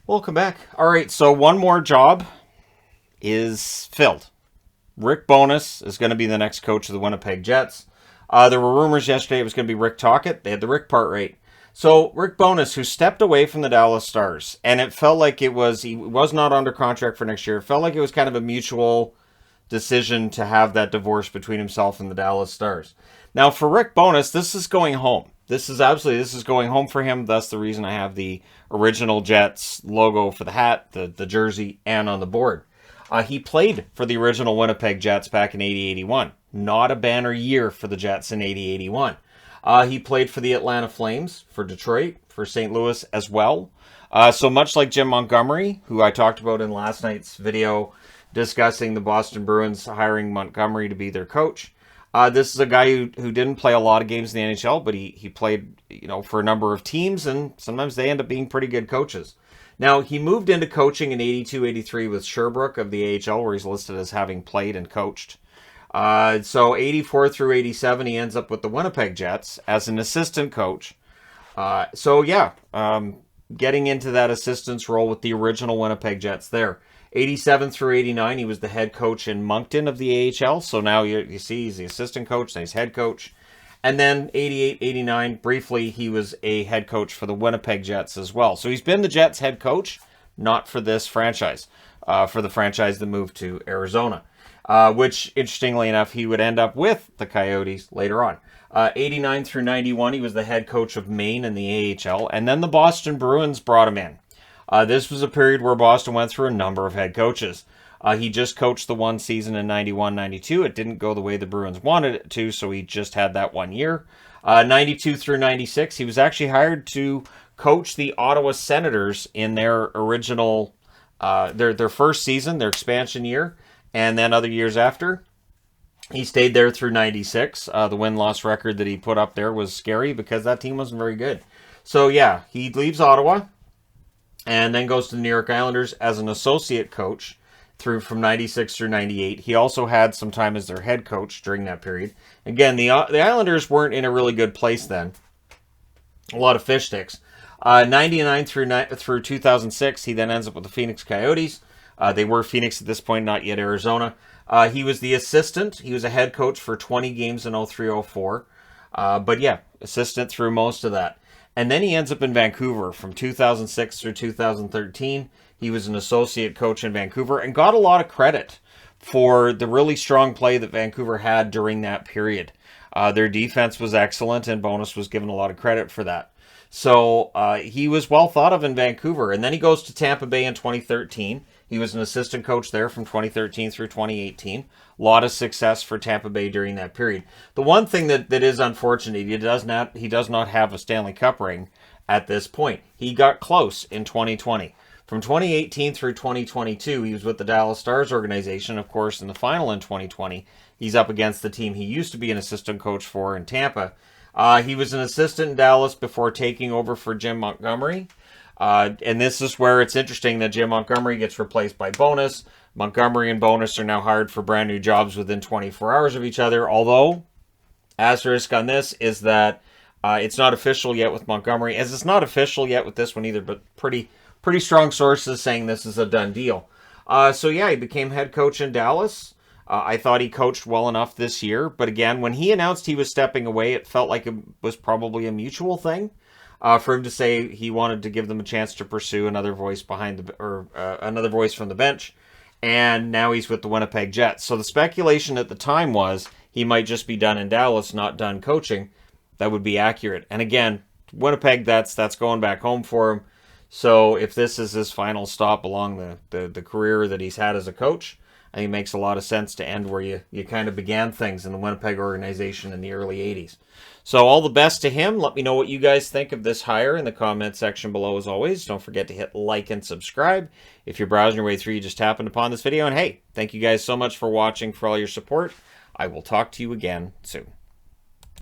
Welcome back. All right, so one more job is filled. Rick Bowness is going to be the next coach of the Winnipeg Jets. There were rumors yesterday it was going to be Rick Tocchet. They had the Rick part right. So Rick Bowness, who stepped away from the Dallas Stars, and it felt like he was not under contract for next year. It felt like it was kind of a mutual decision to have that divorce between himself and the Dallas Stars. Now, for Rick Bowness, this is going home. This is going home for him. That's the reason I have the original Jets logo for the hat, the jersey, and on the board. He played for the original Winnipeg Jets back in 80-81. Not a banner year for the Jets in 80-81. He played for the Atlanta Flames, for Detroit, for St. Louis as well. So much like Jim Montgomery, who I talked about in last night's video discussing the Boston Bruins hiring Montgomery to be their coach. This is a guy who didn't play a lot of games in the NHL, but he played for a number of teams, and sometimes they end up being pretty good coaches. Now, he moved into coaching in 82-83 with Sherbrooke of the AHL, where he's listed as having played and coached. So 84 through 87, he ends up with the Winnipeg Jets as an assistant coach. Getting into that assistant's role with the original Winnipeg Jets there. 87 through 89, he was the head coach in Moncton of the AHL. So now you see he's the assistant coach, then he's head coach. And then 88-89, briefly, he was a head coach for the Winnipeg Jets as well. So he's been the Jets head coach, not for this franchise, for the franchise that moved to Arizona. Which, interestingly enough, he would end up with the Coyotes later on. 89 through 91, he was the head coach of Maine in the AHL. And then the Boston Bruins brought him in. This was a period where Boston went through a number of head coaches. He just coached the one season in 91-92. It didn't go the way the Bruins wanted it to, so he just had that 1 year. 92 through 96, he was actually hired to coach the Ottawa Senators in their original, their first season, their expansion year, and then other years after. He stayed there through 96. The win-loss record that he put up there was scary because that team wasn't very good. So yeah, he leaves Ottawa and then goes to the New York Islanders as an associate coach from 96 through 98. He also had some time as their head coach during that period. Again, the Islanders weren't in a really good place then. A lot of fish sticks. 99 through 2006, he then ends up with the Phoenix Coyotes. They were Phoenix at this point, not yet Arizona. He was the assistant. He was a head coach for 20 games in 03-04. But yeah, assistant through most of that. And then he ends up in Vancouver from 2006 through 2013. He was an associate coach in Vancouver and got a lot of credit for the really strong play that Vancouver had during that period. Their defense was excellent, and Bowness was given a lot of credit for that. So he was well thought of in Vancouver. And then he goes to Tampa Bay in 2013. He was an assistant coach there from 2013 through 2018. A lot of success for Tampa Bay during that period. The one thing that is unfortunate, he does not have a Stanley Cup ring at this point. He got close in 2020. From 2018 through 2022, he was with the Dallas Stars organization. Of course, in the final in 2020, he's up against the team he used to be an assistant coach for in Tampa. He was an assistant in Dallas before taking over for Jim Montgomery. And this is where it's interesting that Jim Montgomery gets replaced by Bowness. Montgomery and Bowness are now hired for brand new jobs within 24 hours of each other. Although, asterisk on this is that it's not official yet with Montgomery, as it's not official yet with this one either, but pretty strong sources saying this is a done deal. So yeah, he became head coach in Dallas. I thought he coached well enough this year. But again, when he announced he was stepping away, it felt like it was probably a mutual thing. For him to say he wanted to give them a chance to pursue another voice another voice from the bench, and now he's with the Winnipeg Jets. So the speculation at the time was he might just be done in Dallas, not done coaching. That would be accurate. And again, Winnipeg, that's going back home for him. So if this is his final stop along the career that he's had as a coach, I think it makes a lot of sense to end where you kind of began things in the Winnipeg organization in the early 80s. So all the best to him. Let me know what you guys think of this hire in the comment section below as always. Don't forget to hit like and subscribe. If you're browsing your way through, you just happened upon this video. And hey, thank you guys so much for watching, for all your support. I will talk to you again soon.